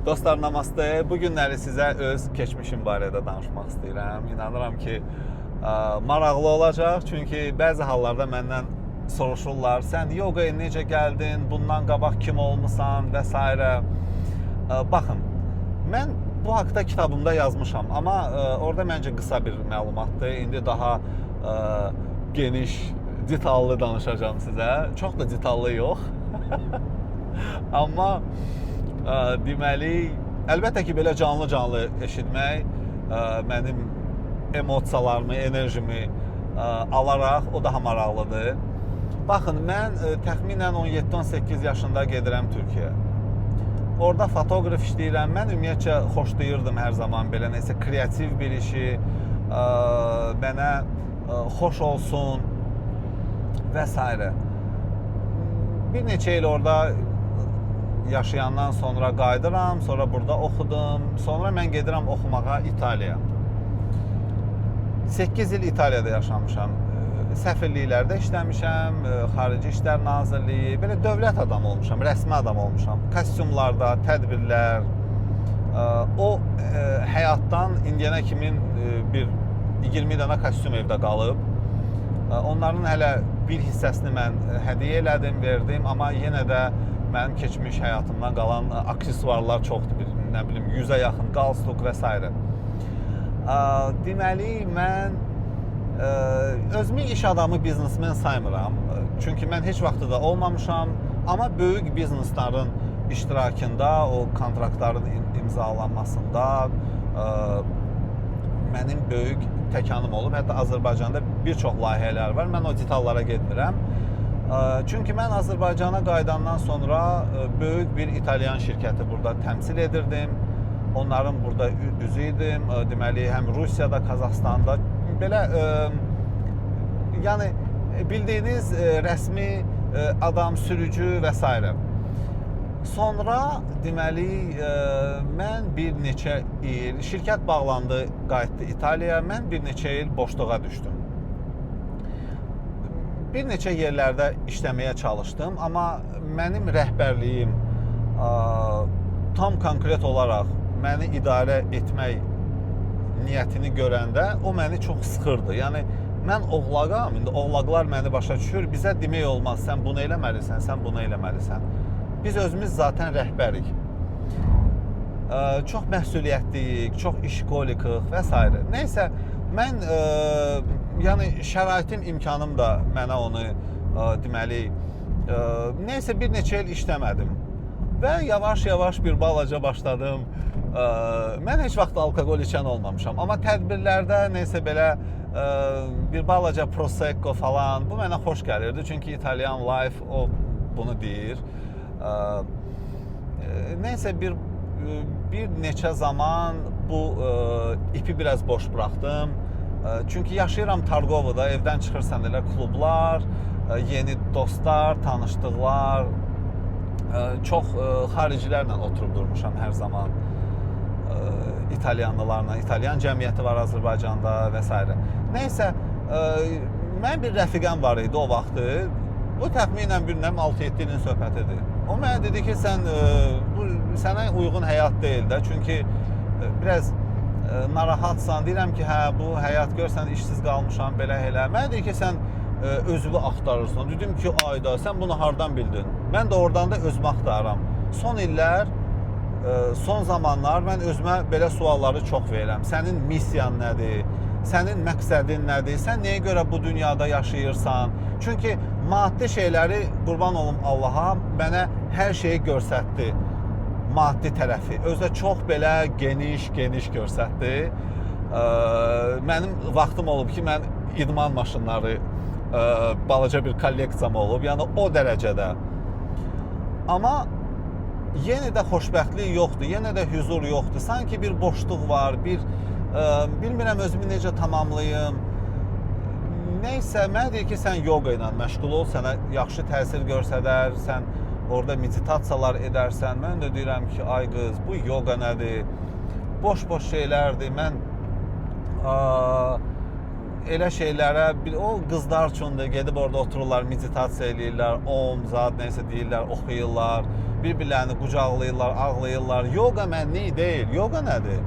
Dostlar, namaste. Bu günləri sizə öz keçmişim barədə danışmaq istəyirəm. İnanıram ki, maraqlı olacaq. Çünki bəzi hallarda məndən soruşurlar, sən yoqaya necə gəldin, bundan qabaq kim olmusan və s. Baxın, mən bu haqda kitabımda yazmışam, amma orada məncə qısa bir məlumatdır. İndi daha geniş, detallı danışacağım sizə. Çox da detallı yox. Amma deməli, əlbəttə ki, belə canlı-canlı eşitmək mənim emosiyalarımı, enerjimi alaraq o daha maraqlıdır. Baxın, mən təxminən 17-18 yaşında gedirəm Türkiyəyə. Orada fotoqraf işləyirəm. Mən ümumiyyətcə xoşlayırdım hər zaman belə nəsə kreativ bir işi, mənə xoş olsun və s. Bir neçə il orada yaşayandan sonra qayıdıram, sonra burada oxudum, sonra mən gedirəm oxumağa İtaliyaya. 8 il İtaliyada yaşamışam. Səfirliklərdə işləmişəm, Xarici İşlər Nazirliyi, belə dövlət adamı olmuşam, rəsmi adam olmuşam. Kostyumlarda, tədbirlər, o həyatdan indiyənə kimin bir 20 dənə kostyum evdə qalıb. Onların hələ bir hissəsini mən hədiyyə elədim, verdim, amma yenə də mənim keçmiş həyatımdan qalan aksesuarlar çoxdur. Nə bilim, 100-ə yaxın qalstuk və s. Deməli, mən özümü iş adamı, biznesmen saymıram. Çünki mən heç vaxtı da olmamışam. Amma böyük bizneslərin iştirakında, o kontraktların imzalanmasında mənim böyük təkanım olub. Hətta Azərbaycanda bir çox layihələr var. Mən o detallara getmirəm. Çünki mən Azərbaycana qayıdandan sonra böyük bir İtalyan şirkəti burada təmsil edirdim. Onların burada üzü idim. Deməli, həm Rusiyada, Qazaxstanda belə yəni bildiyiniz rəsmi adam, sürücü və s. Sonra deməli mən bir neçə il şirkət bağlandı, qayıtdı İtaliyaya. Mən bir neçə il boşluğa düşdüm. Bir neçə yerlərdə işləməyə çalışdım, amma mənim rəhbərliyim tam konkret olaraq məni idarə etmək niyyətini görəndə o məni çox sıxırdı. Yəni mən oğlağam, indi oğlaqlar məni başa düşür, bizə demək olmaz, sən bunu eləməlisən, sən bunu eləməlisən. Biz özümüz zaten rəhbərik. Çox məsuliyyətliyik, çox işkolikıq və s. Neysə, mən yəni şəraitim, imkanım da mənə onu deməli neysə bir neçə il işləmədim və yavaş-yavaş bir balaca başladım. Mən heç vaxt alkoqol içən olmamışam, amma tədbirlərdə neysə belə bir balaca prosecco falan bu mənə xoş gəlirdi. Çünki İtalyan life o bunu deyir. Neysə bir neçə zaman bu ipi biraz boş buraxdım. Çünki yaşayıram Targovada, evdən çıxırsan elə klublar, yeni dostlar, tanışdıqlar, çox xaricilərlə oturub durmuşam hər zaman. İtalyanlılarla, İtalyan cəmiyyəti var Azərbaycanda və s. Neysə, mən bir rəfiqəm var idi o vaxtı. Bu təxminən bir 6-7 ilin söhbətidir. O mənə dedi ki, bu sənə uyğun həyat deyil də. Çünki biraz narahatsan. Deyirəm ki, hə, bu həyat görsən, işsiz qalmışam, belə elə. Mənə dedi ki, sən özünü axtarırsan. Dedim ki, ayda, sən bunu hardan bildin? Mən də oradan da özümü axtarıram. Son illər, son zamanlar mən özümə belə sualları çox verirəm. Sənin missiyan nədir? Sənin məqsədin nədir? Sən nəyə görə bu dünyada yaşayırsan? Çünki maddi şeyləri, qurban olum Allaha, mənə hər şeyi göstərdi. Maddi tərəfi. Özdə çox belə geniş göstərdi. Mənim vaxtım olub ki, mən idman maşınları, balaca bir kolleksiyam olub. Yəni o dərəcədə. Amma yenə də xoşbəxtlik yoxdur, yenə də huzur yoxdur. Sanki bir boşluq var, bilmirəm özümü necə tamamlayım. Neysə, mənə deyir ki, sən yoga ilə məşğul ol, sənə yaxşı təsir göstərər, sən orada meditasiyalar edərsən. Mən də deyirəm ki, ay qız, bu yoga nədir? Boş şeylərdir. Mən elə şeylərə, o qızlar üçündür, gedib orada otururlar, meditasiya eləyirlər, om, zat, neysə deyirlər, oxuyurlar, bir-birlərini qucaqlayırlar, ağlayırlar. Yoga mənlik deyil. Yoga nədir?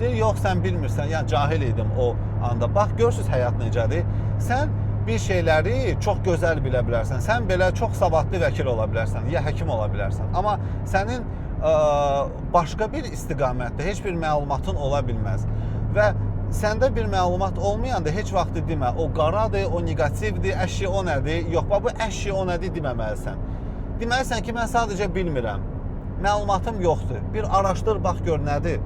Deyir, yox, sən bilmirsən, yəni cahil idim o anda. Bax, görürsünüz həyat necədir. Sən bir şeyləri çox gözəl bilə bilərsən. Sən belə çox savadlı vəkil ola bilərsən, ya həkim ola bilərsən. Amma sənin başqa bir istiqamətdə heç bir məlumatın ola bilməz. Və səndə bir məlumat olmayanda heç vaxt demə, o qaradır, o negativdir, əşi o nədir? Yox, bu əşi o nədir deməməlisən. Deməlisən ki, mən sadəcə bilmirəm, məlumatım yoxdur. Bir araşdır, bax gör nədir.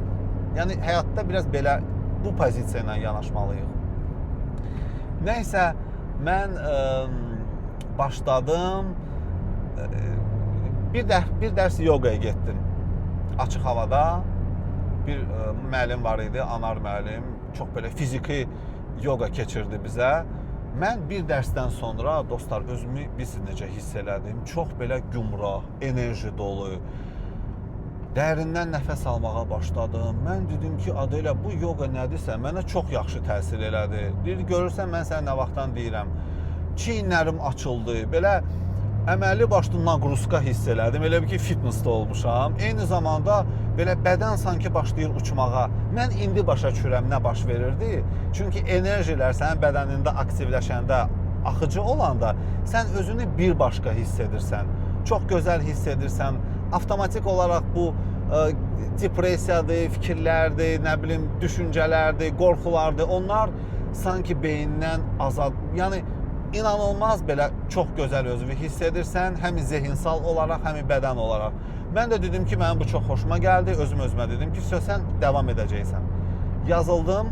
Yəni, həyatda biraz belə bu pozisiya ilə yanaşmalıyıq. Nəysə, mən başladım, bir dərs yoqaya getdim. Açıq havada bir müəllim var idi, Anar müəllim. Çox belə fiziki yoga keçirdi bizə. Mən bir dərsdən sonra, dostlar, özümü bilirsiniz necə hiss elədim. Çox belə gümrah, enerji dolu. Dərindən nəfəs almağa başladım. Mən dedim ki, adı elə bu yoga nədirsə, mənə çox yaxşı təsir elədi. Deyir, görürsən, mən sənə nə vaxtdan deyirəm. Çiyinlərim açıldı, belə əməlli başlı naqruska hiss elədim. Elə bir ki, fitnessdə olmuşam. Eyni zamanda belə bədən sanki başlayır uçmağa. Mən indi başa düşürəm nə baş verirdi. Çünki enerjilər sənin bədənində aktivləşəndə, axıcı olanda sən özünü bir başqa hiss edirsən. Çox gözəl hiss edirsən. Avtomatik olaraq bu depressiyadır, fikirlərdir, nə bilim, düşüncələrdir, qorxulardır. Onlar sanki beynindən azad, yəni inanılmaz belə çox gözəl özünü hiss edirsən, həm zehinsal olaraq, həm bədən olaraq. Mən də dedim ki, mənim bu çox xoşuma gəldi. Özümə dedim ki, sən davam edəcəksən. Yazıldım.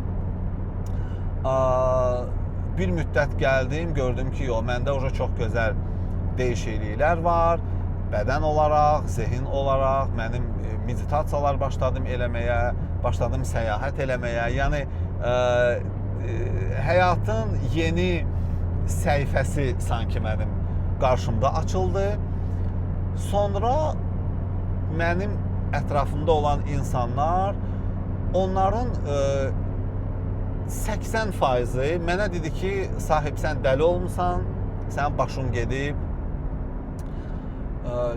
Bir müddət gəldim, gördüm ki, məndə çox gözəl dəyişikliklər var. Bədən olaraq, zehin olaraq, mənim meditasiyalar başladım eləməyə, başladım səyahət eləməyə. Yəni, həyatın yeni səhifəsi sanki mənim qarşımda açıldı. Sonra mənim ətrafımda olan insanlar, onların 80%-i mənə dedi ki, sahib, sən dəli olmusan, sən başın gedib,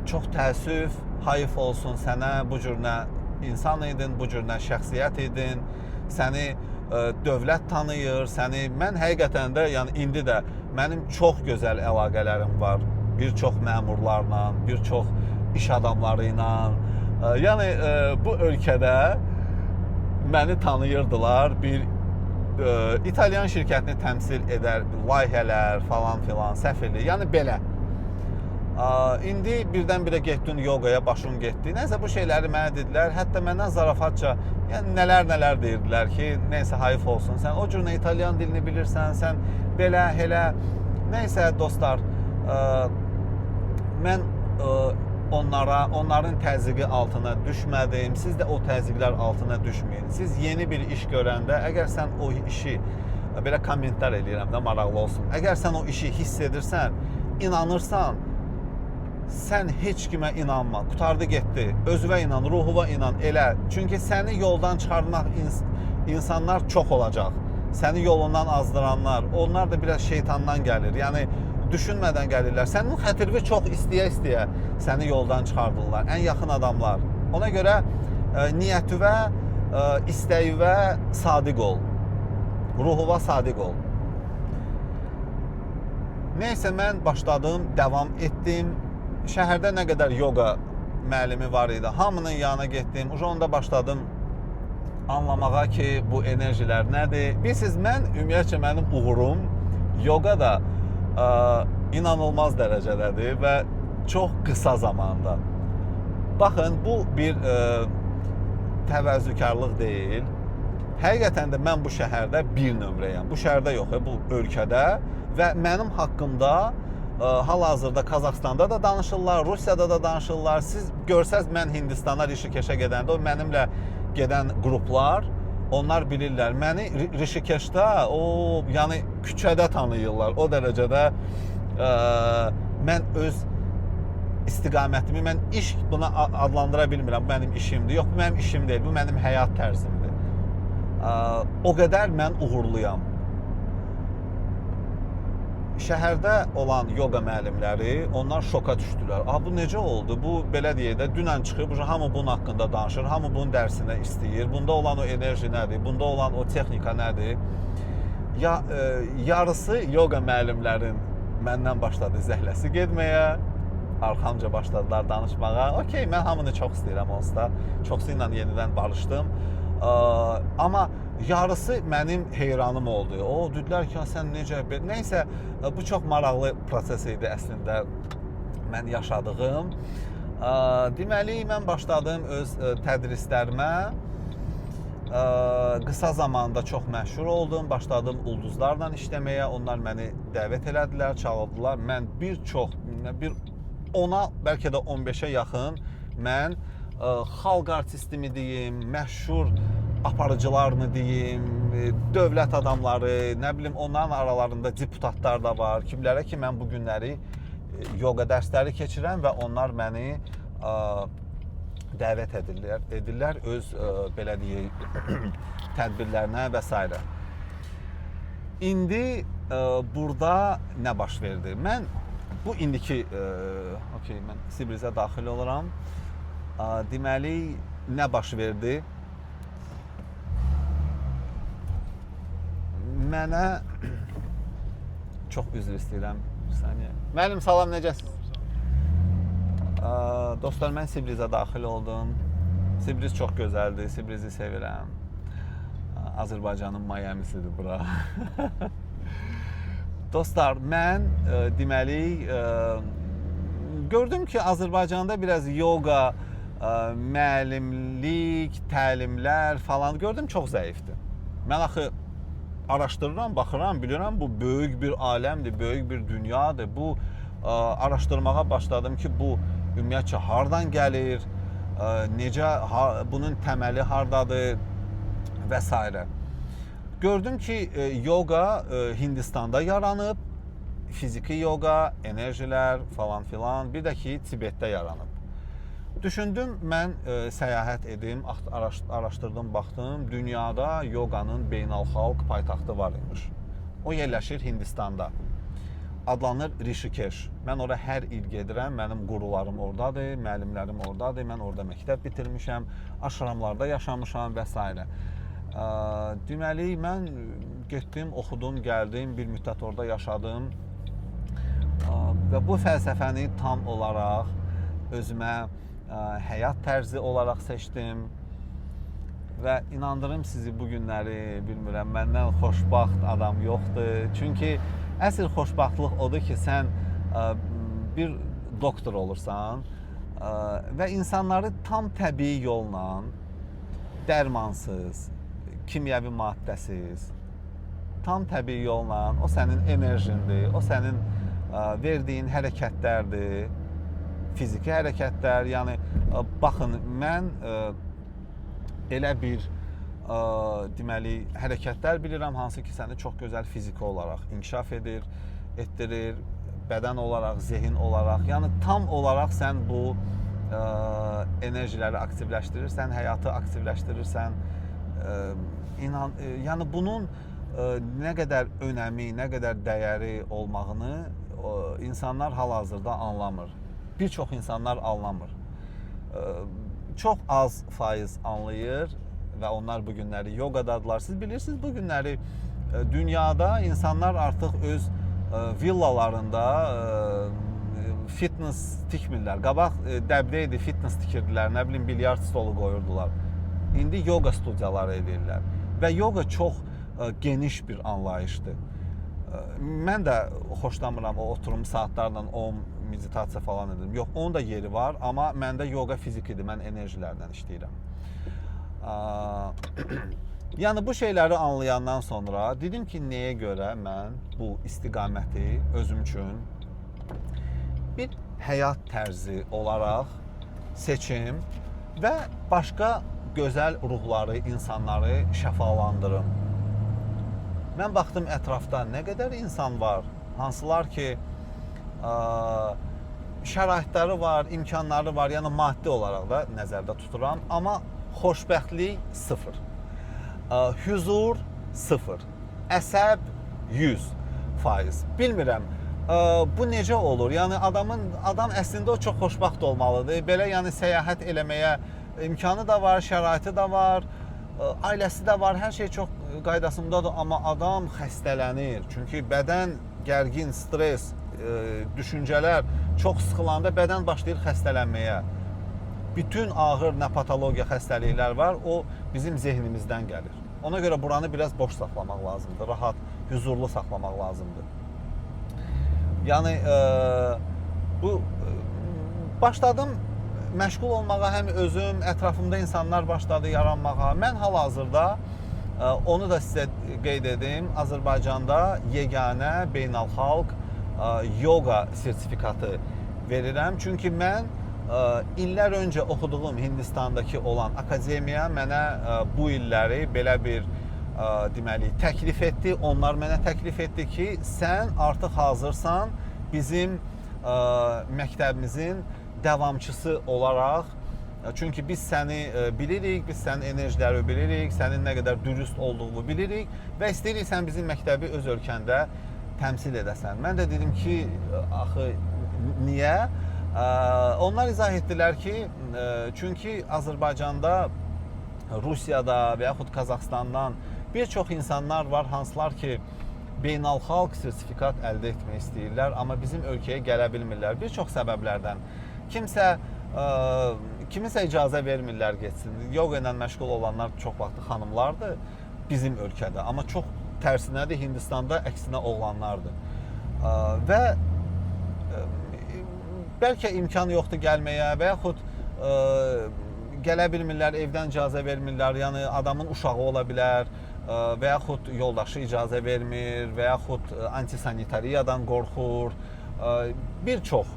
çox təəssüf, hayf olsun sənə, bu cür nə insan idin, bu cür nə şəxsiyyət idin, səni dövlət tanıyır, səni, mən həqiqətən də, yəni indi də mənim çox gözəl əlaqələrim var, bir çox məmurlarla, bir çox iş adamları ilə, yəni bu ölkədə məni tanıyırdılar, bir İtalyan şirkətini təmsil edər, layihələr falan filan, səfirlik, yəni belə. İndi birdən-birə getdin yogaya, başım getdi. Nəysə bu şeyləri mənə dedilər. Hətta məndən zarafatca, yəni nələr deyirdilər ki, nəysə hayf olsun. Sən o cür nə İtalyan dilini bilirsən, sən belə, elə. Nəysə dostlar, mən onların təzyiqi altına düşmədim. Siz də o təzyiqlər altına düşməyin. Siz yeni bir iş görəndə, əgər sən o işi, belə kommentar eləyirəm də, maraqlı olsun. Əgər sən o işi hiss edirsən, inanırsan, sən heç kimə inanma, qutardı getdi, özünə inan, ruhuna inan, elə. Çünki səni yoldan çıxarmaq insanlar çox olacaq. Səni yolundan azdıranlar, onlar da biraz şeytandan gəlir. Yəni, düşünmədən gəlirlər. Sənin xətirvi çox istəyə-istəyə səni yoldan çıxardırlar. Ən yaxın adamlar. Ona görə niyyətüvə, istəyivə sadiq ol. Ruhuva sadiq ol. Neysə, mən başladım, davam etdim. Şəhərdə nə qədər yoga müəllimi var idi. Hamının yanına getdim. Onda başladım anlamağa ki, bu enerjilər nədir? Bilirsiniz, mən ümumiyyətcə mənim uğurum yoga da inanılmaz dərəcədədir və çox qısa zamanda. Baxın, bu bir təvəzzükarlıq deyil. Həqiqətən də mən bu şəhərdə bir nömrəyəm. Bu şəhərdə yox, bu ölkədə və mənim haqqımda hal-hazırda Qazaxstanda da danışırlar, Rusiyada da danışırlar. Siz görsəz, mən Hindistana, Rişikeşə gedəndə, o mənimlə gedən qruplar, onlar bilirlər. Məni Rişikeşdə, yəni küçədə tanıyırlar. O dərəcədə mən öz istiqamətimi, mən iş buna adlandıra bilmirəm. Bu mənim işimdir. Yox, bu mənim işim deyil, bu mənim həyat tərzimdir. O qədər mən uğurluyam. şəhərdə olan yoga müəllimləri, onlar şoka düşdülər. Bu necə oldu? Bu belə deyək də dünən çıxıb, hamı bunun haqqında danışır, hamı bunun dərsinə istəyir. Bunda olan o enerji nədir? Bunda olan o texnika nədir? Yarısı yoga müəllimlərin məndən başladı zəhləsi getməyə, arxamca başladılar danışmağa. Okey, mən hamını çox istəyirəm onsuz da. Çoxsu ilə yenidən barışdım. Amma yarısı mənim heyranım oldu. O dedilər ki, sən necə? Nəysə, bu çox maraqlı proses idi əslində mən yaşadığım. Deməli, mən başladım öz tədrislərimə. Qısa zamanda çox məşhur oldum. Başladım ulduzlarla işləməyə. Onlar məni dəvət elədilər, çağırdılar. Mən bir 10-a, bəlkə də 15-ə yaxın mən xalq artistimi deyim, məşhur aparıcılarını deyim, dövlət adamları, nə bilim, onların aralarında deputatlar da var. Kimlərə ki, mən bu günləri yoga dərsləri keçirəm və onlar məni dəvət edirlər öz, belə deyək, tədbirlərinə və s. İndi burada nə baş verdi? Mən bu indiki, okey, mən Sibrizə daxil oluram. Deməli, nə baş verdi? Mənə çox üzr istəyirəm. Bir saniyə. Müəllim, salam, necəsiniz? Dostlar, mən Sibrizə daxil oldum. Sibriz çox gözəldir, Sibrizi sevirəm. Azərbaycanın Mayamisidir bura. Dostlar, mən deməli gördüm ki, Azərbaycanda biraz yoga, müəllimlik, təlimlər falan gördüm çox zəifdir. Mən axı araşdırıram, baxıram, bilirəm bu böyük bir aləmdir, böyük bir dünyadır. Bu araşdırmağa başladım ki, bu ümumiyyətcə hardan gəlir, necə, bunun təməli hardadır və s. Gördüm ki, yoga Hindistanda yaranıb, fiziki yoga, enerjilər falan filan, bir də ki, Tibetdə yaranıb. Düşündüm, mən səyahət edim, araşdırdım, baxdım, dünyada yoganın beynəlxalq paytaxtı var imiş. O yerləşir Hindistanda. Adlanır Rishikesh. Mən ora hər il gedirəm, mənim qurularım oradadır, müəllimlərim oradadır, mən orada məktəb bitirmişəm, aşramlarda yaşamışam və s. Deməli, mən getdim, oxudum, gəldim, bir müddət orada yaşadım və bu fəlsəfəni tam olaraq özümə həyat tərzi olaraq seçdim və inandırım sizi bu günləri, bilmirəm, məndən xoşbaxt adam yoxdur. Çünki əsl xoşbaxtlıq odur ki, sən bir doktor olursan və insanları tam təbii yolla, dərmansız, kimyəvi maddəsiz, tam təbii yolla, o sənin enerjindir, o sənin verdiyin hərəkətlərdir, fiziki hərəkətlər. Yəni, baxın, mən elə bir deməli, hərəkətlər bilirəm, hansı ki, səni çox gözəl fiziki olaraq inkişaf etdirir, bədən olaraq, zehin olaraq. Yəni, tam olaraq sən bu enerjiləri aktivləşdirirsən, həyatı aktivləşdirirsən. Yəni, bunun nə qədər önəmi, nə qədər dəyəri olmağını insanlar hal-hazırda anlamır. Bir çox insanlar anlamır. Çox az faiz anlayır və onlar bu günləri yoqadadırlar. Siz bilirsiniz, bu günləri dünyada insanlar artıq öz villalarında fitness tikmirlər. Qabaq dəbdə idi, fitness tikirdilər, nə bilim, bilyard stolu qoyurdular. İndi yoga studiyaları edirlər və yoga çox geniş bir anlayışdır. Mən də xoşlamıram o oturum saatlarla, o meditasiya falan edirəm. Yox, onun da yeri var, amma məndə yoga fizikidir, mən enerjilərlə işləyirəm. Yəni, bu şeyləri anlayandan sonra dedim ki, nəyə görə mən bu istiqaməti özüm üçün bir həyat tərzi olaraq seçim və başqa gözəl ruhları, insanları şəfalandırım. Mən baxdım ətrafda nə qədər insan var, hansılar ki, şəraitləri var, imkanları var, yəni maddi olaraq da nəzərdə tuturam, amma xoşbəxtlik 0, huzur 0, əsəb 100. Bilmirəm. Bu necə olur? Yəni adam əslində o çox xoşbəxt olmalıdır. Belə yəni səyahət eləməyə imkanı da var, şəraiti də var, ailəsi də var, hər şey çox qaydasındadır, amma adam xəstələnir. Çünki bədən gərgin, stres, düşüncələr çox sıxılanda bədən başlayır xəstələnməyə. Bütün ağır nə patologiya xəstəliklər var, o bizim zehnimizdən gəlir. Ona görə buranı biraz boş saxlamaq lazımdır, rahat, huzurlu saxlamaq lazımdır. Yəni başladım məşğul olmağa, həm özüm, ətrafımda insanlar başladı yaranmağa. Mən hal-hazırda onu da sizə qeyd edim, Azərbaycanda yeganə beynəlxalq yoga sertifikatı verirəm. Çünki mən illər öncə oxuduğum Hindistandakı olan akademiya mənə bu illəri belə bir deməli təklif etdi. Onlar mənə təklif etdi ki, sən artıq hazırsan bizim məktəbimizin davamçısı olaraq. Çünki biz səni bilirik, biz sənin enerjiləri bilirik, sənin nə qədər dürüst olduğunu bilirik və istəyirik sən bizim məktəbi öz ölkəndə təmsil edəsən. Mən də dedim ki, axı niyə? Onlar izah etdilər ki, çünki Azərbaycanda, Rusiyada və yaxud Qazaxıstandan bir çox insanlar var, hansılar ki, beynəlxalq sertifikat əldə etmək istəyirlər, amma bizim ölkəyə gələ bilmirlər. Bir çox səbəblərdən. Kimisə icazə vermirlər getsin. Yoga ilə məşğul olanlar çox vaxt xanımlardır bizim ölkədə, amma çox tərsinədir, Hindistanda əksinə oğlanlardır. Və bəlkə imkan yoxdur gəlməyə və yaxud gələ bilmirlər, evdən icazə vermirlər, yəni adamın uşağı ola bilər və yaxud yoldaşı icazə vermir və yaxud antisanitariyadan qorxur. Bir çox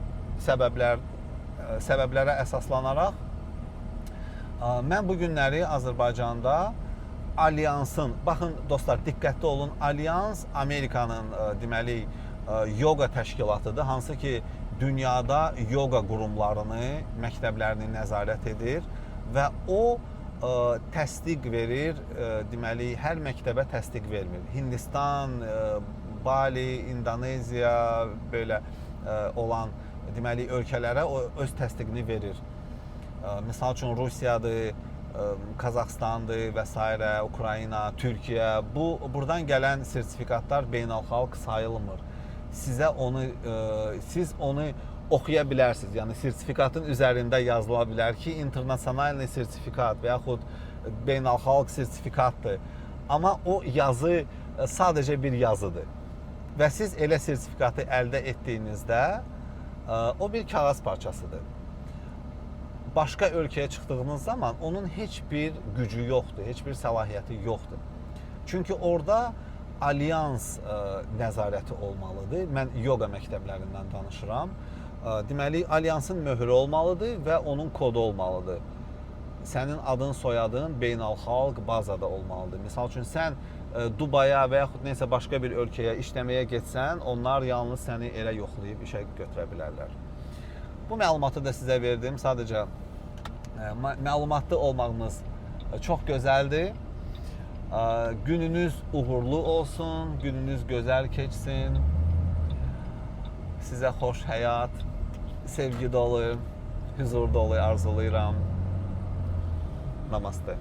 səbəblərə əsaslanaraq mən bu günləri Azərbaycanda Alyansın, baxın dostlar, diqqətli olun, Alyans Amerikanın deməli yoga təşkilatıdır, hansı ki dünyada yoga qurumlarını, məktəblərini nəzarət edir və o təsdiq verir, deməli hər məktəbə təsdiq vermir. Hindistan, Bali, İndoneziya belə olan deməli ölkələrə o öz təsdiqini verir. Misal üçün Rusiyadır, Qazaxıstandır və s. Ukrayna, Türkiyə. Buradan gələn sertifikatlar beynəlxalq sayılmır. Siz onu oxuya bilərsiniz. Yəni sertifikatın üzərində yazıla bilər ki, internasional sertifikat və yaxud beynəlxalq sertifikatdır. Amma o yazı sadəcə bir yazıdır. Və siz elə sertifikatı əldə etdiyinizdə o bir kağız parçasıdır. Başqa ölkəyə çıxdığınız zaman onun heç bir gücü yoxdur, heç bir səlahiyyəti yoxdur. Çünki orada Alyans nəzarəti olmalıdır. Mən yoga məktəblərindən danışıram. Deməli, Alyansın möhrü olmalıdır və onun kodu olmalıdır. Sənin adın, soyadın beynəlxalq bazada olmalıdır. Misal üçün, sən Dubaya və yaxud neysə başqa bir ölkəyə işləməyə getsən, onlar yalnız səni elə yoxlayıb işə götürə bilərlər. Bu məlumatı da sizə verdim. Sadəcə məlumatlı olmağınız çox gözəldir. Gününüz uğurlu olsun, gününüz gözəl keçsin. Sizə xoş həyat, sevgi dolu, huzur dolu arzulayıram. Namaste.